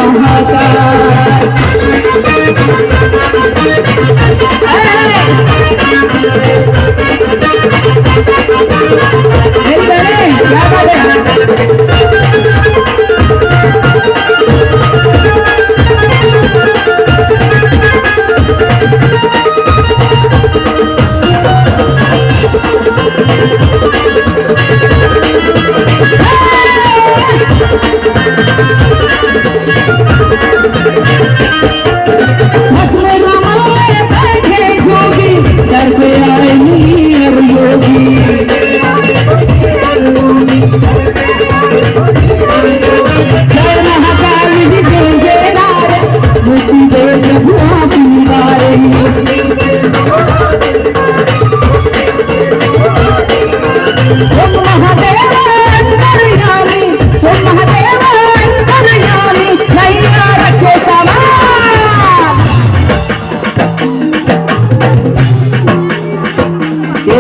महाकाल। क्या बात है।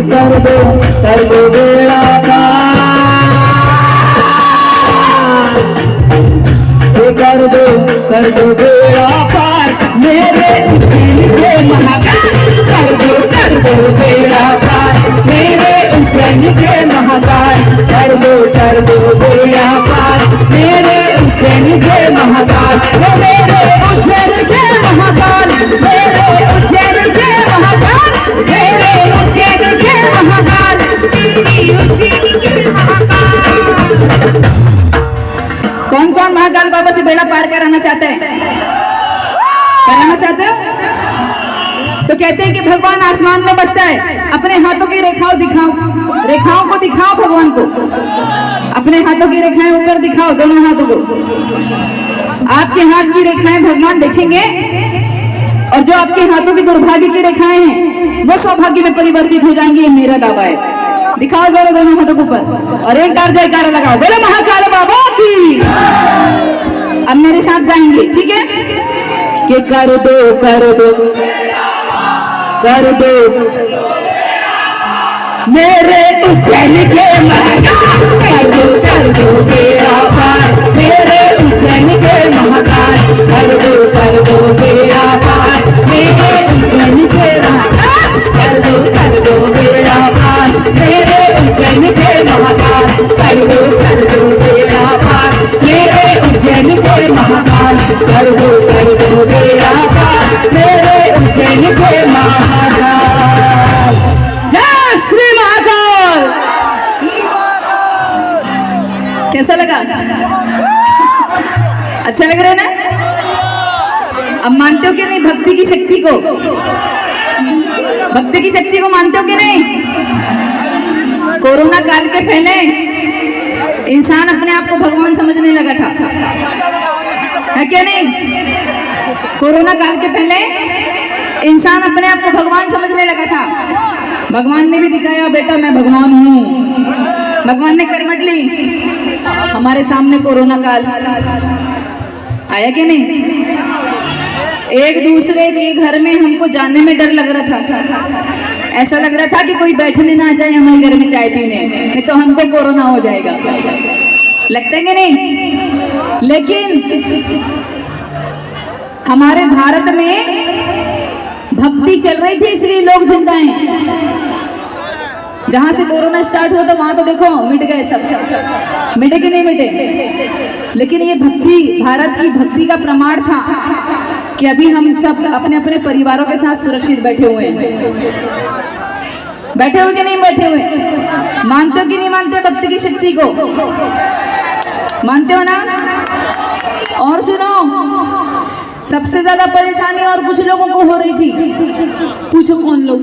कर दो बेड़ा पार, कर दो बेड़ा पार मेरे उज्जैन के महाकाल। कर दो बेड़ा पार मेरे उज्जैन के महाकाल। कर दो बेड़ा पार मेरे उज्जैन के महाकाल। मेरे उज्जैन के महाकाल, मेरे उज्जैन के महाकाल, मेरे उज्जैन के महाकाल, उज्जैन के महाकाल। कौन कौन महाकाल बाबा से बेड़ा पार कराना चाहते हैं? कराना चाहते हो? तो कहते हैं कि भगवान आसमान में बसता है। अपने हाथों की रेखाओं दिखाओ, रेखाओं को दिखाओ भगवान को। अपने हाथों की रेखाएं ऊपर दिखाओ, दोनों हाथों को। आपके हाथ की रेखाएं भगवान देखेंगे और जो आपके हाथों की दुर्भाग्य की रेखाएं हैं वो सौभाग्य में परिवर्तित हो जाएंगी। ये मेरा दावा है। दिखाओ जरा दोनों हाथों के ऊपर और एक बार जयकारा लगाओ, बोलो महाकाल बाबा की। अब मेरे साथ गाएंगे, ठीक है? कि कर दो मेरे उज्जैन के महाकाल। कर दो बेड़ा पार मेरे उज्जैन के महाकाल। कर दो बेड़ा पार मेरे उज्जैन के महाकाल। कर दो बेड़ा पार मेरे उज्जैन के महाकाल। कर दो बेड़ा पार मेरे उज्जैन के महाकाल। कर दो बेड़ा पार मेरे उज्जैन के महाकाल। जय श्री महाकाल। कैसा लगा? अच्छा लग रहा है ना? अब मानते हो कि नहीं भक्ति की शक्ति को? भक्ति की शक्ति को मानते हो कि नहीं? कोरोना काल के पहले इंसान अपने आप को भगवान समझने लगा था, है क्या नहीं? कोरोना काल के पहले इंसान अपने आप को भगवान समझने लगा था। भगवान ने भी दिखाया, बेटा मैं भगवान हूँ। भगवान ने करवट ली। हमारे सामने कोरोना काल आया कि नहीं? एक दूसरे के घर में हमको जाने में डर लग रहा था। ऐसा लग रहा था कि कोई बैठने ना जाए हमारे घर में चाय पीने, नहीं तो हमको कोरोना हो जाएगा। लगता है कि नहीं? लेकिन हमारे भारत में भक्ति चल रही थी, इसलिए लोग जिंदा हैं। जहां से कोरोना स्टार्ट हुआ तो वहां तो देखो मिट गए सब। मिटे कि नहीं मिटे? लेकिन ये भक्ति, भारत की भक्ति का प्रमाण था कि अभी हम सब अपने अपने परिवारों के साथ सुरक्षित बैठे हुए हैं। बैठे हुए कि नहीं बैठे हुए? मानते हो कि नहीं मानते भक्ति की शक्ति को? मानते हो ना? और सुनो, सबसे ज्यादा परेशानी और कुछ लोगों को हो रही थी। पूछो कौन लोग?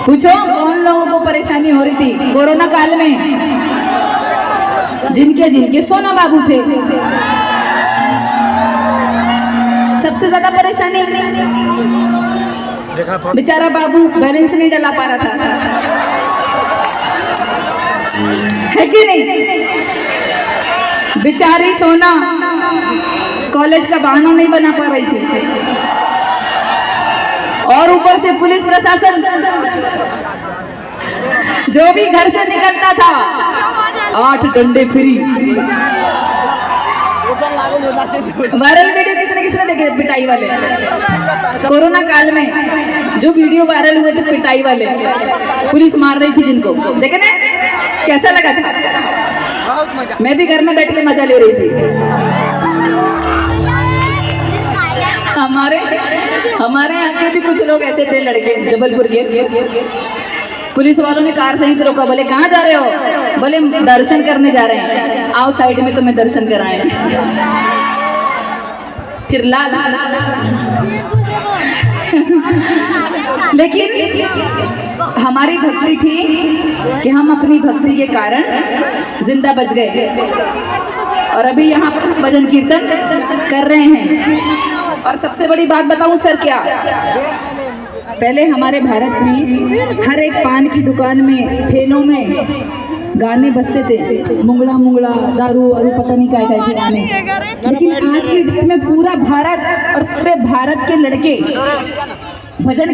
पूछो कौन लोगों को परेशानी हो रही थी कोरोना काल में? जिनके सोना बाबू थे। सबसे ज्यादा परेशानी बेचारा बाबू बैलेंस नहीं डला पा रहा था, है कि नहीं? बेचारी सोना कॉलेज का बहाना नहीं बना पा रही थी और ऊपर से पुलिस प्रशासन जो भी घर से निकलता था 8 डंडे फ्री, वायरल वीडियो किसने देखे पिटाई वाले? कोरोना काल में जो वीडियो वायरल हुए थे पिटाई वाले, पुलिस मार रही थी जिनको, देखे ना कैसा लगा था? मैं भी घर में बैठ के मजा ले रही थी। हमारे यहाँ के भी कुछ लोग ऐसे थे लड़के जबलपुर के, पुलिस वालों ने कार से ही रोका, बोले कहाँ जा रहे हो? बोले दर्शन करने जा रहे हैं, आओ साइड में तो मैं दर्शन कराए। फिर ला लेकिन हमारी भक्ति थी कि हम अपनी भक्ति के कारण जिंदा बच गए और अभी यहाँ पर भजन कीर्तन कर रहे हैं। और सबसे बड़ी बात बताऊं सर, क्या पहले हमारे भारत में हर एक पान की दुकान में, ठेलों में गाने बजते थे, मुंगड़ा मुंगड़ा, दारू और पता नहीं क्या क्या गाने। लेकिन आज के डेट में पूरा भारत और पूरे भारत के लड़के भजन